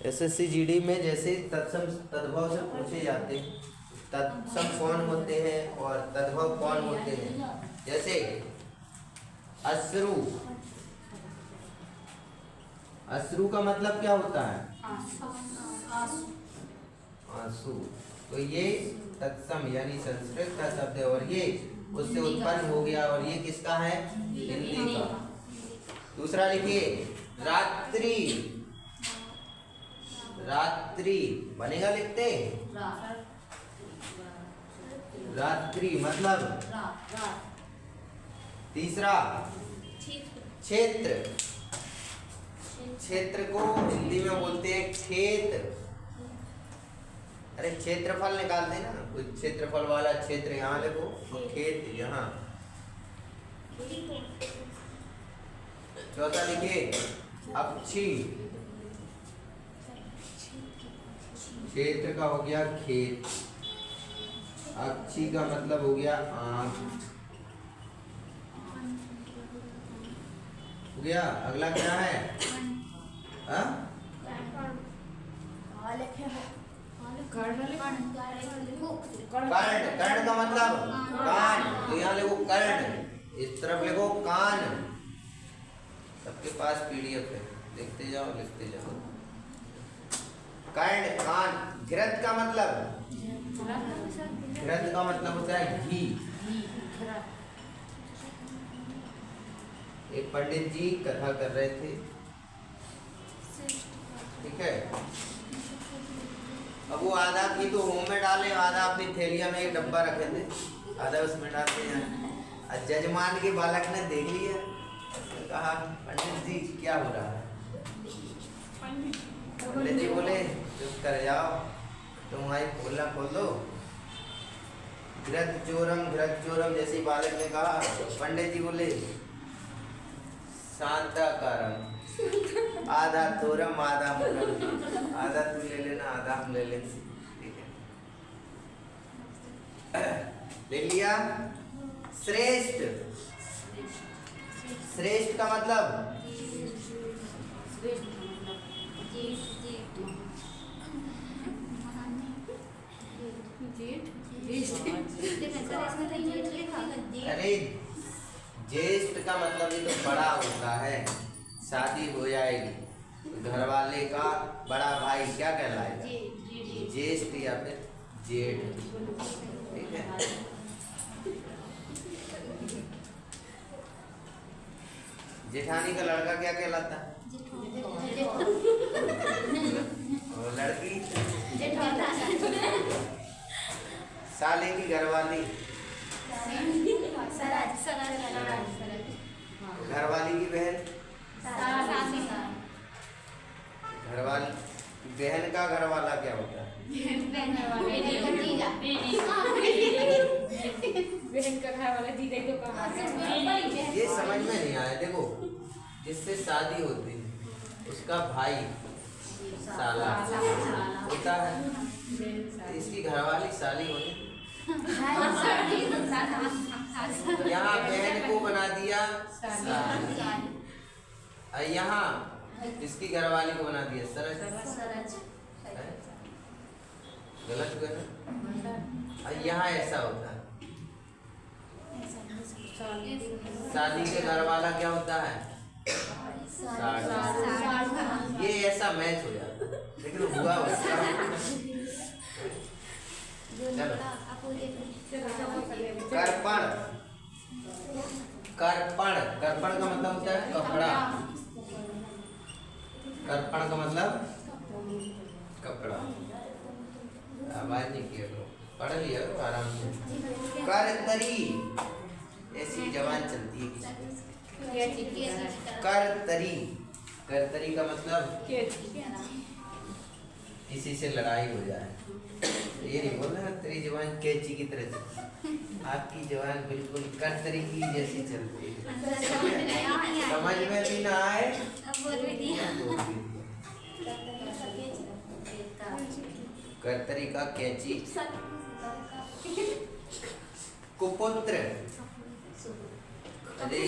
SSC GD में जैसे तत्सम तद्भव से पूछे जाते हैं, तत्सम कौन होते हैं और तद्भव कौन होते हैं। जैसे अश्रु, अश्रु का मतलब क्या होता है? आंसू। तो ये तत्सम यानी संस्कृत का शब्द है और ये उससे उत्पन्न हो गया और ये किसका है? हिंदी का। दूसरा लिखिए रात्रि, रात्रि बनेगा, लिखते रात्रि मतलब। तीसरा क्षेत्र, क्षेत्र को हिंदी में बोलते हैं खेत। अरे क्षेत्रफल निकालते हैं ना, कोई क्षेत्रफल वाला क्षेत्र यहाँ लिखो और खेत यहाँ। चौथा लिखिए अक्षी, क्षेत्र का हो गया खेत, अक्षी का मतलब हो गया आँख। हो गया। अगला क्या है? कर्ण, कर्ण का मतलब कान, तो यहाँ लिखो कर्ण, इस तरफ लिखो कान। सबके पास पीडीएफ है, लिखते जाओ लिखते जाओ। कर्ण कान। घृत का मतलब, घृत का मतलब होता है घी। एक पंडित जी कथा कर रहे थे, ठीक है। अब वो आधा घी तो मुंह में डाले, आधा अपनी थैलिया में एक डब्बा रखे थे, आधा उसमें डालते हैं। जजमान के बालक ने देख लिया, कहा पंडित जी क्या हो रहा है? पंडित जी बोले चुप कर जाओ, तुम्हारी खोलना खोल दो। घृत चोरम, घृत चोरम जैसे बालक ने कहा, पंडित जी बोले शांताकारम, आधा तोरम आधा मूलम, आधा तू ले लेना आधा हम ले लेंगे, ठीक है। ले लिया। श्रेष्ठ, श्रेष्ठ का मतलब अरे ज्येष्ठ का मतलब ये तो बड़ा होता है, शादी हो जाएगी, घर वाले का बड़ा भाई क्या कहलाएगा? ज्येष्ठ या फिर जेठ, ठीक है। जेठानी का लड़का क्या कहलाता है? और लड़की? साले की घरवाली, घरवाली की बहन, घरवाली बहन का घरवाला क्या होता है? ये समझ में नहीं आया। देखो जिससे शादी होती है उसका भाई साला होता है, इसकी घरवाली साली होती। यहाँ बहन को बना दिया साली, यहाँ इसकी घरवाली को बना दिया सरज। गलत गलत। यहाँ ऐसा होता है, शादी के घर वाला क्या होता है? ये ऐसा मैच हो जाता, लेकिन हुआ वैसा। कर्पण, कर्पण, कर्पण का मतलब होता है कपड़ा। कर्पण का मतलब कपड़ा। आवाज नहीं किया करो, पढ़ लिया करो आराम से। करतरी, ऐसी जबान चलती है करतरी, करतरी का मतलब किसी से लड़ाई हो जाए। ये नहीं बोल रहा तेरी जबान कैंची की तरह चलती, आपकी जबान बिल्कुल करतरी की जैसी चलती है। समझ में भी ना आए करतरी का कैंची। कुपुत्र, अरे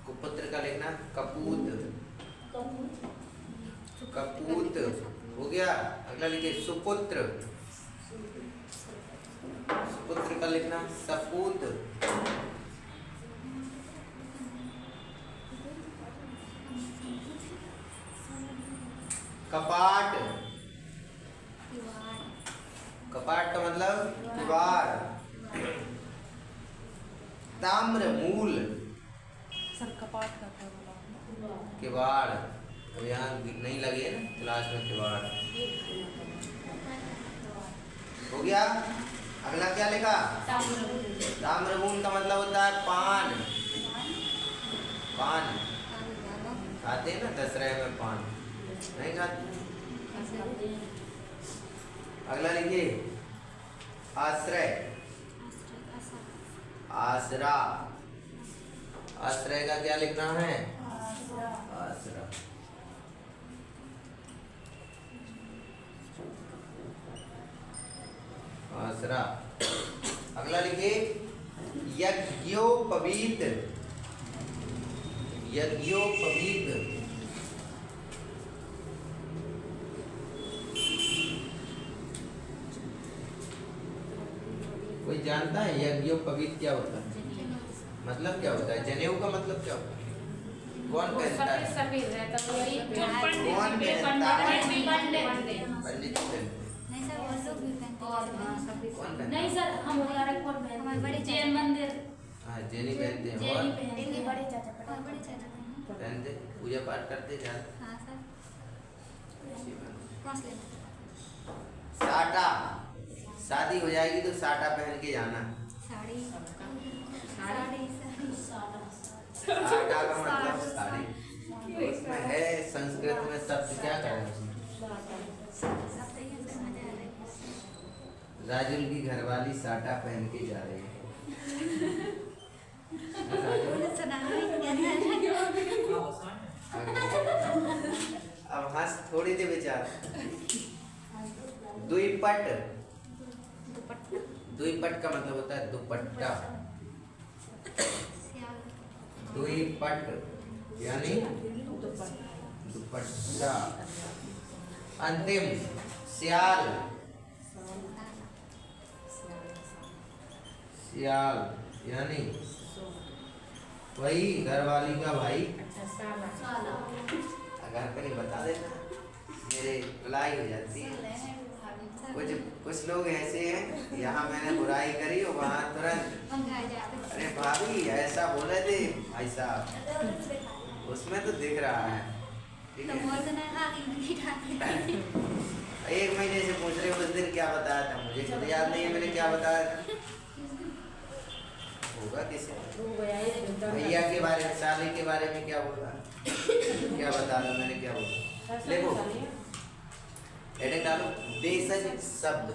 कुपुत्र का लिखना कपूत, कपूत हो गया। अगला लिखिए सुपुत्र। सुपुत्र का लिखना सपूत। कपाट। कपाट का मतलब किवाड़। ताम्र मूल। सर कपाट का किवाड़। अब यहाँ नहीं लगे ना क्लास में किवाड़। हो गया। अगला क्या लिखा? ताम्रमूल का मतलब होता है पान। पान खाते हैं ना दशहरे में पान, नहीं खाते। अगला लिखिए आश्रय। आसरा। आश्रय का क्या लिखना है? आसरा। आसरा। अगला लिखिए यज्ञोपवीत। यज्ञोपवीत। कोई जानता है यज्ञोपवीत क्या होता है? मतलब क्या होता है? जनेऊ का मतलब क्या होता है? कौन पहनता है? कौन पहनता है? पंडित नहीं सर, हम बड़े जैन मंदिर। हाँ जैनी पहनते हैं। और बड़े चाचा पहनते, पूजा पाठ करते जाते। हाँ सर। साटा। शादी हो जाएगी तो साटा पहन के जाना। साड़ी। साटा का मतलब साड़ी। उसमें है संस्कृत में शब्द क्या करें उसमें? राजुल की घरवाली साटा पहन के जा रही है। अब हंस थोड़ी देर विचार। द्विपट। द्विपट का मतलब होता है दुपट्टा। द्विपट यानी दुपट्टा। अंतिम सियाल। सियाल यानी वही घरवाली का भाई। अगर कहीं बता देना मेरे बुराई हो जाती है। कुछ लोग ऐसे हैं, यहाँ मैंने बुराई करी और वहाँ तुरंत अरे भाभी ऐसा बोले थे भाई साहब, उसमें तो दिख रहा है। ठीक है। 1 महीने से पूछ रहे उस दिन क्या बताया था, मुझे खुद याद नहीं है मैंने क्या बताया था। होगा किसी भैया के बारे में, साली के बारे में क्या बोला, क्या बता दो मैंने क्या बोला। देखो हेडिंग डालो देशज शब्द।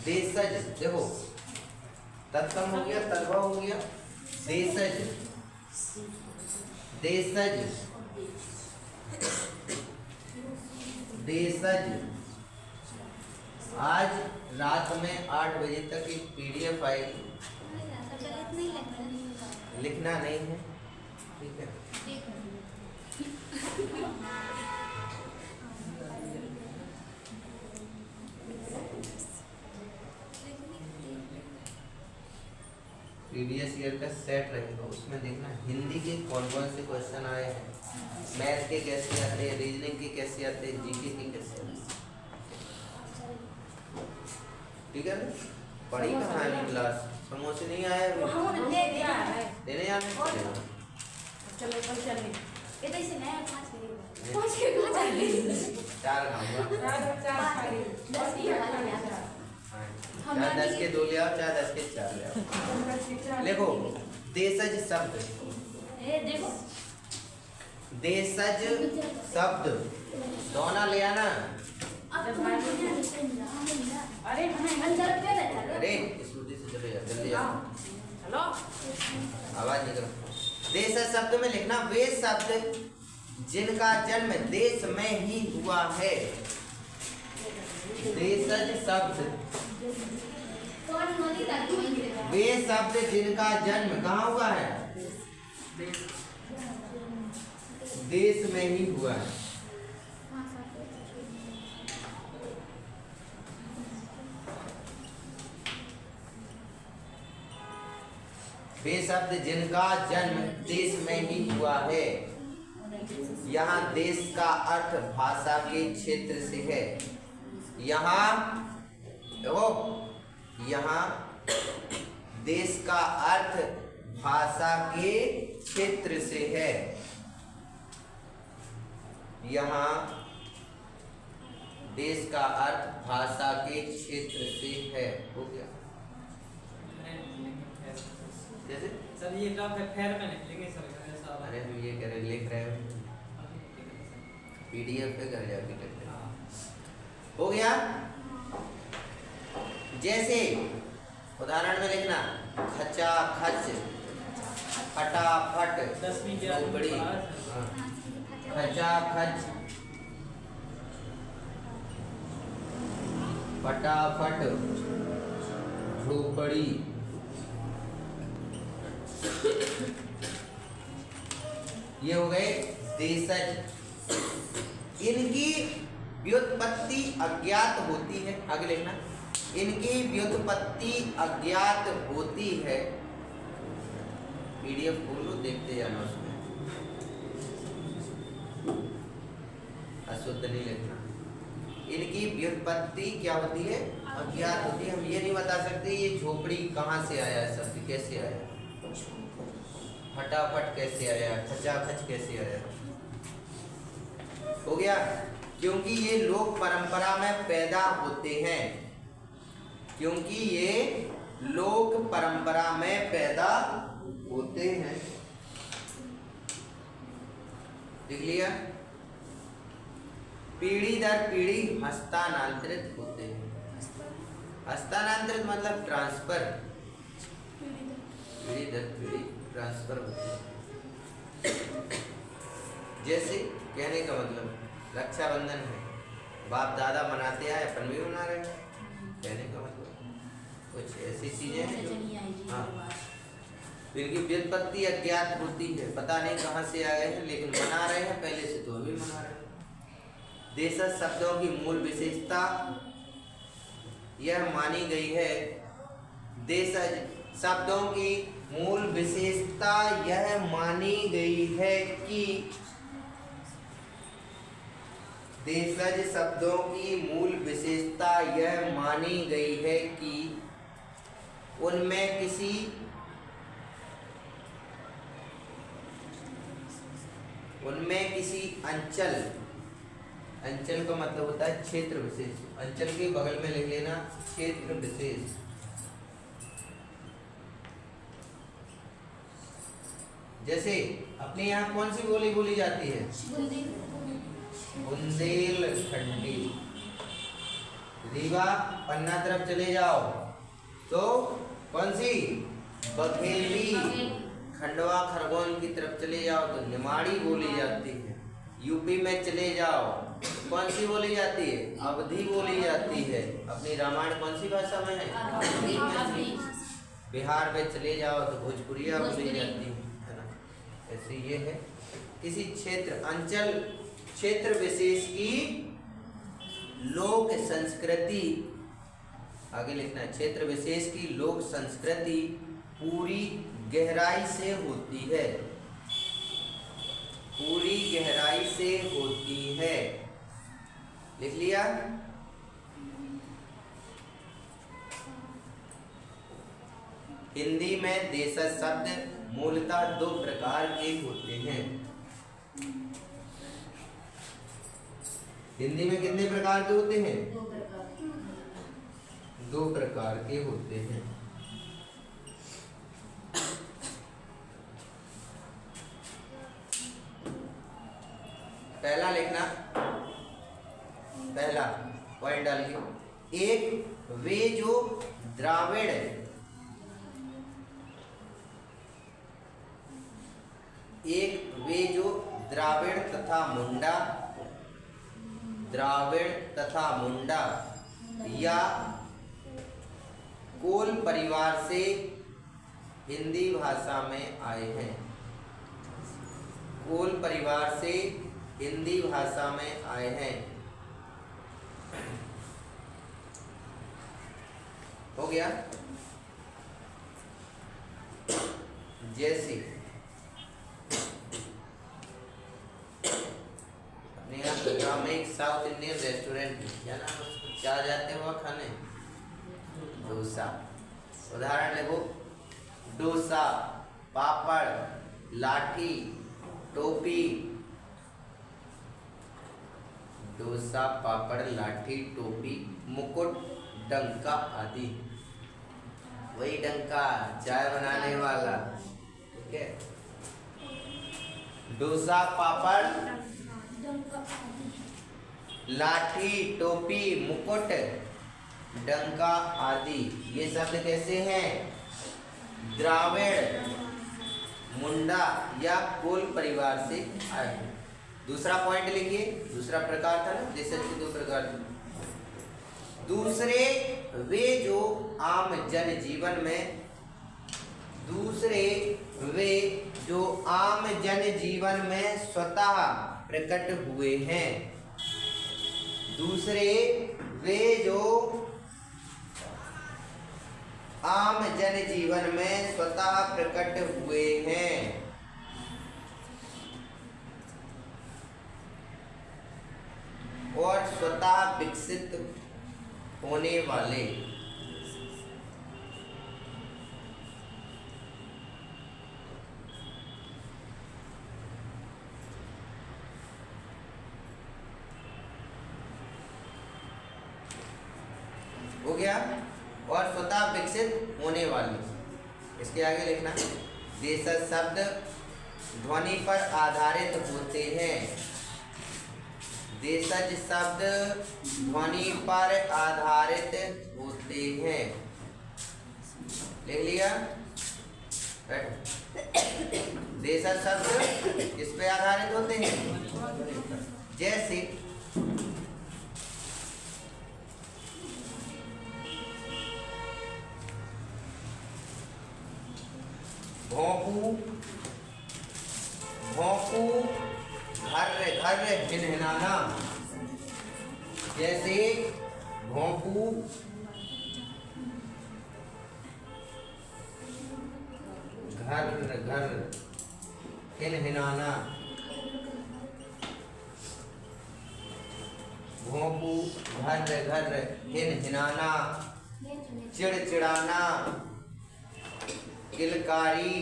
देशज देखो तत्सम हो गया, तद्भव हो गया। देशज। देशज। देशज। आज रात में 8 बजे तक एक PDF फाइल लिखना नहीं है, ठीक है। प्रीवियस ईयर का सेट रहेगा, उसमें देखना हिंदी के कौन कौन से क्वेश्चन आए हैं, मैथ के कैसे आते हैं, रीजनिंग के कैसे आते हैं, जीके के कैसे आते हैं, ठीक है। पढ़ी कहाँ है क्लास? समोसे नहीं आए देने जाने। चलो कल चलें। चार खाऊंगा। 10 के 2 ले आओ, 10 के 4 ले आओ। देखो देशज शब्द। देशज शब्द दोना ले आना। अरे स्कूटी से चले जाओ, जल्दी आओ। हेलो आवाज निकलो। देशज शब्द में लिखना वे शब्द जिनका जन्म देश में ही हुआ है। देशज शब्द वे शब्द जिनका जन्म कहाँ हुआ है? देश में ही हुआ है। वे शब्द जिनका जन्म देश में ही हुआ है। यहाँ देश का अर्थ भाषा के क्षेत्र से है। यहाँ देखो, यहाँ देश का अर्थ भाषा के क्षेत्र से है। यहाँ देश का अर्थ भाषा के क्षेत्र से है। हो गया जैसे सर ये ड्राफ्ट फेयर में लिखेंगे सर ऐसा। अरे हम ये कह रहे लिख रहे हो PDF पे कर जाके लिखते हैं। हो गया। जैसे उदाहरण में लिखना खचा खच, फटाफट, 10वीं की झोपड़ी। खचा खच, फटाफट, झोपड़ी। ये हो गए देशज। इनकी व्युत्पत्ति अज्ञात होती है। आगे लिखना, इनकी व्युत्पत्ति अज्ञात होती है। PDF खोलो, देखते जाना उसमें, अशुद्ध नहीं लिखना। इनकी व्युत्पत्ति क्या होती है? अज्ञात होती है। हम ये नहीं बता सकते ये झोपड़ी कहाँ से आया, शब्द कैसे आया, फटाफट कैसे आया, खचाखच कैसे आया। हो गया। क्योंकि ये लोक परंपरा में पैदा होते हैं। क्योंकि ये लोक परंपरा में पैदा होते हैं। देख लिया। पीढ़ी दर पीढ़ी हस्तांतरित होते हैं। हस्तांतरित मतलब ट्रांसफर। पीढ़ी दर पीढ़ी ट्रांसफर होते हैं। जैसे कहने का मतलब रक्षाबंधन है, बाप दादा मनाते आए, अपन भी मना रहे हैं। कहने का मतलब कुछ ऐसी चीजें हैं जो हाँ, इनकी व्युत्पत्ति अज्ञात होती है। पता नहीं कहाँ से आए हैं, लेकिन मना रहे हैं पहले से, तो अभी मना रहे हैं। देशज शब्दों की मूल विशेषता यह मानी गई है। देशज शब्दों की मूल विशेषता यह मानी गई है कि देशज शब्दों की मूल विशेषता यह मानी गई है कि उनमें किसी अंचल, अंचल का मतलब होता है क्षेत्र विशेष। अंचल के बगल में लिख लेना क्षेत्र विशेष। जैसे अपने यहाँ कौन सी बोली बोली जाती है? बुंदेलखंडी। रीवा पन्ना तरफ चले जाओ तो कौन सी? बघेली। खंडवा खरगोन की तरफ चले जाओ तो निमाड़ी बोली जाती है। यूपी में चले जाओ कौन सी बोली जाती है? अवधी बोली जाती है। अपनी रामायण कौन सी भाषा में है? बिहार में चले जाओ तो भोजपुरिया बोली जाती है ना। ऐसे ये है किसी क्षेत्र, अंचल, क्षेत्र विशेष की लोक संस्कृति। आगे लिखना है क्षेत्र विशेष की लोक संस्कृति पूरी गहराई से होती है। पूरी गहराई से होती है। लिख लिया। हिंदी में देशज शब्द मूलतः दो प्रकार के होते हैं। हिंदी में कितने प्रकार के होते हैं? दो प्रकार के होते हैं। पहला लिखना, पहला पॉइंट डाल के, एक वे जो द्राविड़, एक वे जो द्राविड़ तथा मुंडा, द्राविड़ तथा मुंडा या कोल परिवार से हिंदी भाषा में आए हैं। कोल परिवार से हिंदी भाषा में आए हैं। हो गया। जैसे अपने यहाँ गाँव में एक साउथ इंडियन रेस्टोरेंट है, क्या नाम है उसको, क्या जाते हो खाने? डोसा। उदाहरण देखो, डोसा, पापड़, लाठी, टोपी। डोसा, पापड़, लाठी, टोपी, मुकुट, डंका आदि। वही डंका, चाय बनाने वाला, ठीक है। डोसा, पापड़, लाठी, टोपी, मुकुट, डंका आदि। ये शब्द कैसे हैं? द्राविड़, मुंडा या कोल परिवार से आए हैं। दूसरा पॉइंट लिखिए, दूसरा प्रकार था ना, देशज के दो प्रकार थे। दूसरे वे जो आम जनजीवन में, दूसरे वे जो आम जनजीवन में स्वतः प्रकट हुए हैं। दूसरे वे जो आम जनजीवन में स्वतः प्रकट हुए हैं। और स्वतः विकसित होने वाले। हो गया। और स्वतः विकसित होने वाले। इसके आगे लिखना, देशज शब्द ध्वनि पर आधारित होते हैं। देशज शब्द ध्वनि पर आधारित होते हैं। लिख लिया? देशज शब्द किस पे आधारित होते हैं? जैसे भौंकू, भौंकू, घर्र घर्र, हिनहिनाना। जैसे भौंकू, घर्र घर्र, हिनहिनाना। भौंकू, घर्र घर्र, हिनहिनाना, चिड़चिड़ाना, किलकारी।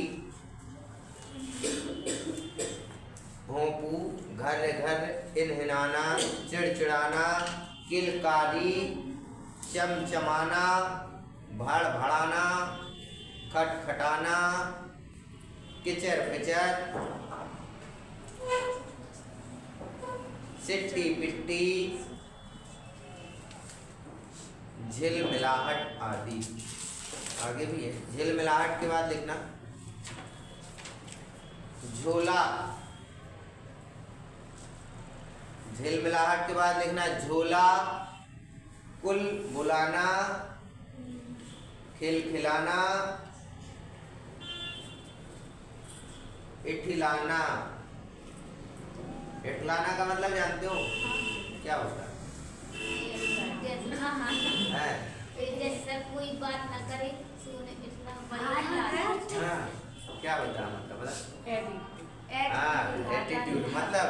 भौंकू, घर्र घर्र, हिनहिनाना, चिड़चिड़ाना, किलकारी, चमचमाना, भड़भड़ाना, खटखटाना, किचर पिचर, सिट्टी पिट्टी, झिलमिलाहट आदि। आगे भी है। झिलमिलाहट के बाद लिखना झोला। झिलमिलाहट के बाद लिखना झोला, कुल बुलाना, खिलखिलाना, इठिलाना। इठलाना का मतलब जानते हो क्या होता है? जैसे कोई बात ना करे, हाँ, क्या होता है मतलब एटीट्यूड मतलब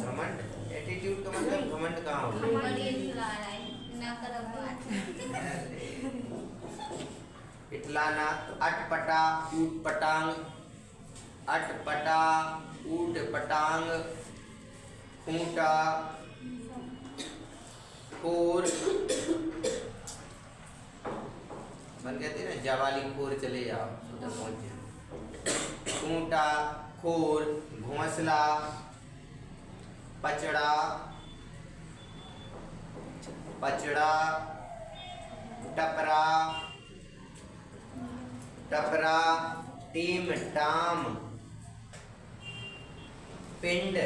घमंड। एटीट्यूड का मतलब घमंड कहाँ होता है? इठलाना, अटपटा, ऊटपटांग, अटपटा, ऊटपटांग, खूंटा, खोर। मन कहते हैं ना, जवाली खोर चले जाओ तो पहुंच जाओ। खूंटा, खोर, घोंसला, पचड़ा, पचड़ा, टपरा, टपरा, टीम टाम, पिंड,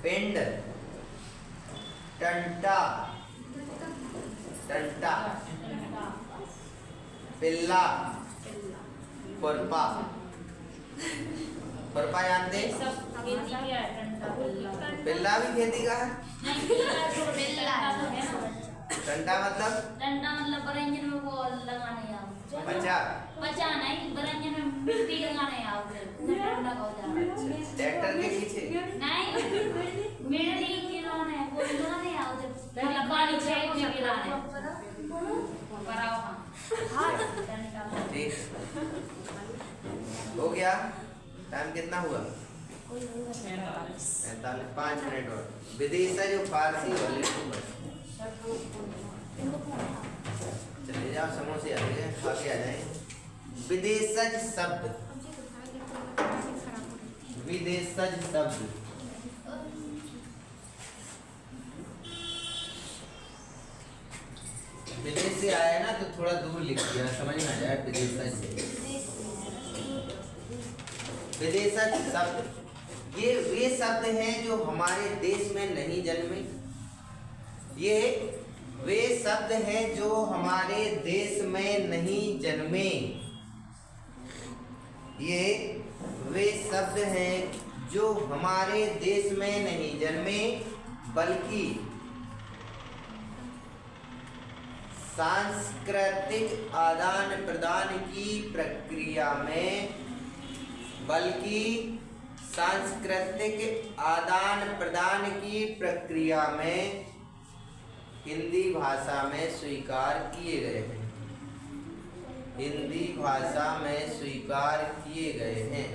पिंड, टंटा, टंटा, पिल्ला, खुरपा। खुरपा जानते? पिल्ला भी खेती का है। टंटा मतलब पर इंजन में वो लगाने बचा। बचा नहीं बरंजन में मिट्टी लगाने आओ उधर ठंडा हो जा ट्रैक्टर के पीछे नहीं मिट्टी गिराने कोई लगाने आओ उधर मतलब पानी छेक में गिराने कराओ हां ठीक हो गया। टाइम कितना हुआ? 45 5 मिनट और। विदेशा जो फारसी वाले चले जाओ, समोसे आ गए, खा के आ जाए। विदेशज शब्द, विदेशज शब्द विदेश से आया ना तो थोड़ा दूर लिख दिया, समझ में आ जाए। विदेशज विदेशज शब्द ये वे शब्द हैं जो हमारे देश में नहीं जन्मे। ये वे शब्द हैं जो हमारे देश में नहीं जन्मे। ये वे शब्द हैं जो हमारे देश में नहीं जन्मे, बल्कि सांस्कृतिक आदान प्रदान की प्रक्रिया में सांस्कृतिक आदान प्रदान की प्रक्रिया में हिंदी भाषा में स्वीकार किए गए हैं। हिंदी भाषा में स्वीकार किए गए हैं।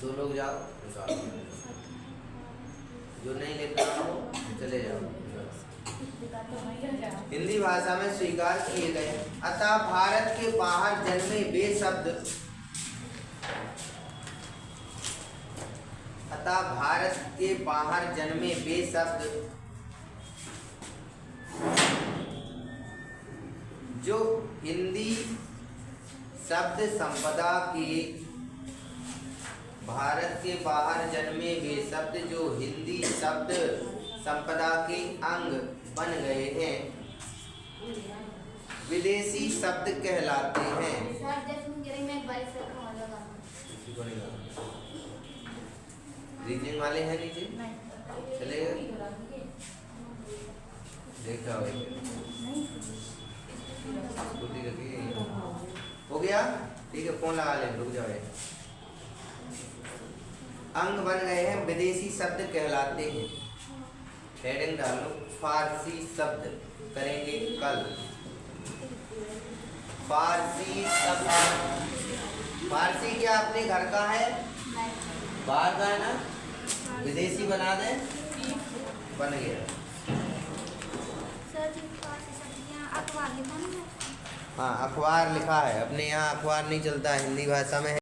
दो लोग जाओ, जो नहीं लिख रहा हो चले जाओ। हिंदी भाषा में स्वीकार किए गए। अतः भारत के बाहर जन्मे वे शब्द भारत के बाहर जन्मे वे शब्द जो हिंदी शब्द संपदा की भारत के बाहर जन्मे वे शब्द जो हिंदी शब्द संपदा के अंग बन गए हैं, विदेशी शब्द कहलाते हैं। रीजनिंग वाले हैं नीचे चलेगा? देखा स्कूटी रखी हो गया। ठीक है, फोन लगा ले, रुक जाओ। अंग बन गए हैं, विदेशी शब्द कहलाते हैं। हेडिंग डालो, फारसी शब्द करेंगे कल। फारसी शब्द, फारसी क्या अपने घर का है? बाहर का है ना? विदेशी बना दें, बन गया। हाँ, अखबार लिखा है। अपने यहाँ अखबार नहीं चलता, हिंदी भाषा में है।